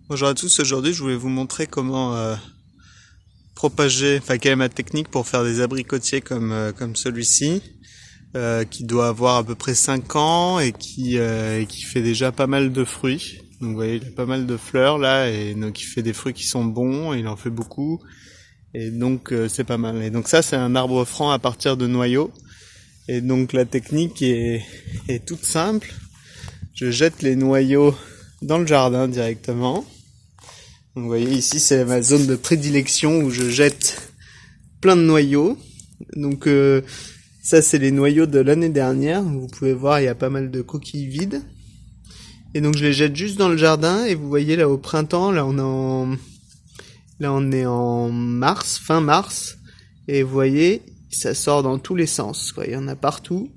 Bonjour à tous, aujourd'hui je voulais vous montrer comment propager, enfin quelle est ma technique pour faire des abricotiers comme celui-ci, qui doit avoir à peu près 5 ans et qui fait déjà pas mal de fruits. Donc vous voyez, il a pas mal de fleurs là, et donc il fait des fruits qui sont bons, et il en fait beaucoup, et donc c'est pas mal. Et donc ça c'est un arbre franc à partir de noyaux, et donc la technique est toute simple. Je jette les noyaux dans le jardin directement. Donc, vous voyez ici c'est ma zone de prédilection où je jette plein de noyaux. Donc ça c'est les noyaux de l'année dernière. Vous pouvez voir il y a pas mal de coquilles vides. Et donc je les jette juste dans le jardin et vous voyez là au printemps, là on est en mars, fin mars. Et vous voyez ça sort dans tous les sens, quoi. Il y en a partout.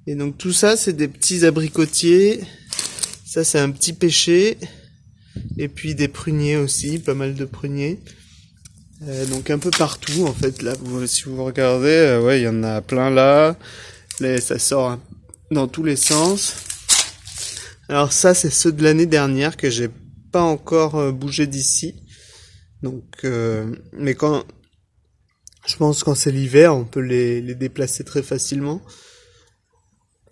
Et donc tout ça c'est des petits abricotiers. Ça c'est un petit pêcher. Et puis des pruniers aussi, pas mal de pruniers. Donc un peu partout en fait là, si vous regardez, ouais il y en a plein là. Là ça sort dans tous les sens. Alors ça c'est ceux de l'année dernière que j'ai pas encore bougé d'ici. Donc mais je pense quand c'est l'hiver on peut les déplacer très facilement.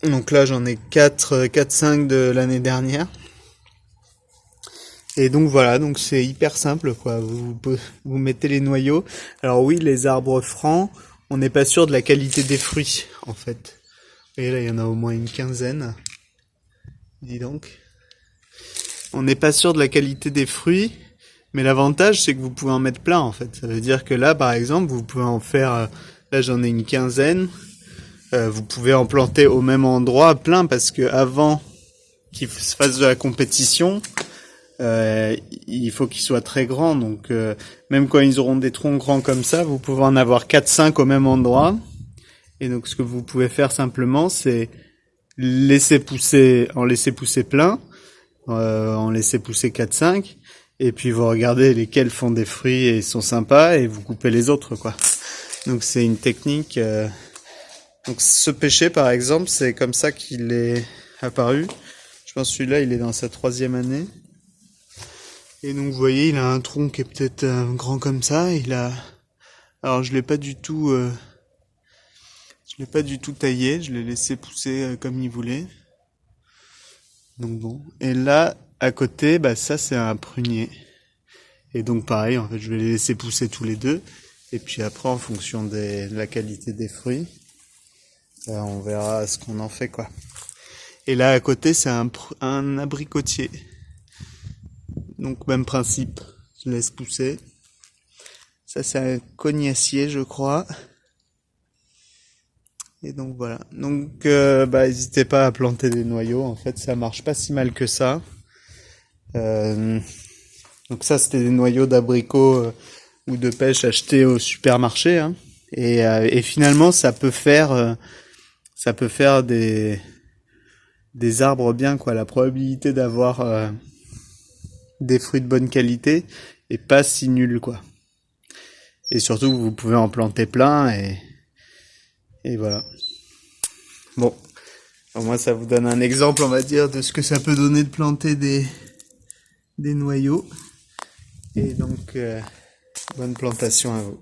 Donc là j'en ai 4-5 de l'année dernière. Et donc voilà, donc c'est hyper simple quoi. Vous mettez les noyaux. Alors oui, les arbres francs, on n'est pas sûr de la qualité des fruits en fait. Et là, il y en a au moins une quinzaine. Dis donc. On n'est pas sûr de la qualité des fruits, mais l'avantage c'est que vous pouvez en mettre plein en fait. Ça veut dire que là, par exemple, vous pouvez en faire. Là, j'en ai une quinzaine. Vous pouvez en planter au même endroit plein parce que avant qu'ils se fassent de la compétition. Il faut qu'ils soient très grands, donc même quand ils auront des troncs grands comme ça, vous pouvez en avoir 4-5 au même endroit. Et donc ce que vous pouvez faire simplement, c'est en laisser pousser plein, en laisser pousser 4-5, et puis vous regardez lesquels font des fruits et sont sympas, et vous coupez les autres, quoi. Donc c'est une technique. Donc ce pêcher, par exemple, c'est comme ça qu'il est apparu. Je pense que celui-là, il est dans sa 3e année. Et donc vous voyez, il a un tronc qui est peut-être grand comme ça. Alors je l'ai pas du tout taillé. Je l'ai laissé pousser comme il voulait. Donc bon. Et là, à côté, bah ça c'est un prunier. Et donc pareil, en fait, je vais les laisser pousser tous les deux. Et puis après, en fonction de la qualité des fruits, on verra ce qu'on en fait, quoi. Et là, à côté, c'est un abricotier. Donc même principe, je laisse pousser. Ça c'est un cognacier je crois. Et donc voilà. Donc n'hésitez pas à planter des noyaux, en fait ça marche pas si mal que ça. Donc ça c'était des noyaux d'abricots ou de pêche achetés au supermarché. Hein. Et finalement ça peut faire des arbres bien quoi. La probabilité d'avoir des fruits de bonne qualité et pas si nul quoi. Et surtout vous pouvez en planter plein et voilà. Bon, au moins ça vous donne un exemple on va dire de ce que ça peut donner de planter des noyaux. Et donc bonne plantation à vous.